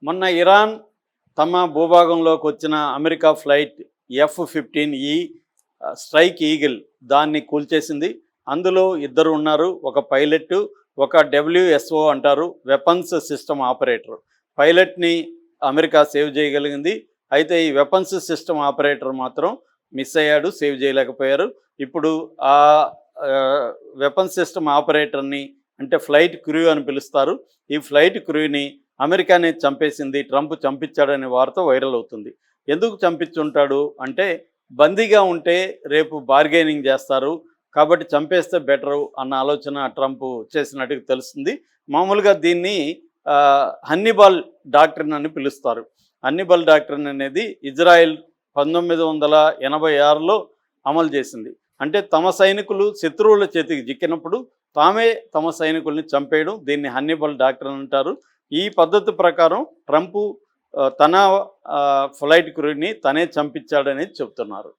మొన్న ఇరాన్ తమ భూభాగంలోకి వచ్చిన America flight F-15E strike eagle దాన్ని కూల్చేసింది. అందులో ఇద్దరు ఉన్నారు. ఒక పైలట్, ఒక WSO అంటారు, వెపన్స్ సిస్టమ్ ఆపరేటర్. పైలట్ని అమెరికా సేవ్ చేయగలిగింది. అయితే ఈ వెపన్స్ సిస్టమ్ ఆపరేటర్ మాత్రం మిస్ అయ్యాడు, సేవ్ చేయలేకపోయారు. ఇప్పుడు ఆ వెపన్స్ సిస్టమ్ ఆపరేటర్ని, అంటే ఫ్లైట్ క్రూ అని పిలుస్తారు, ఈ ఫ్లైట్ క్రూని అమెరికానే చంపేసింది, ట్రంప్ చంపించాడనే వార్త వైరల్ అవుతుంది. ఎందుకు చంపించుంటాడు అంటే, బందీగా ఉంటే రేపు బార్గెనింగ్ చేస్తారు కాబట్టి చంపేస్తే బెటరు అన్న ఆలోచన ట్రంప్ చేసినట్టుగా తెలుస్తుంది. మామూలుగా దీన్ని హన్నిబాల్ డాక్ట్రిన్ అని పిలుస్తారు. హన్నిబాల్ డాక్ట్రిన్ అనేది ఇజ్రాయెల్ 1986లో అమలు చేసింది. అంటే తమ సైనికులు శత్రువుల చేతికి చిక్కినప్పుడు తామే తమ సైనికుల్ని చంపేయడం, దీన్ని హన్నిబాల్ డాక్ట్రిన్ అంటారు. ఈ పద్ధతి ప్రకారం ట్రంప్ తన ఫ్లైట్ క్రూని తనే చంపించాడనేది చెప్తున్నారు.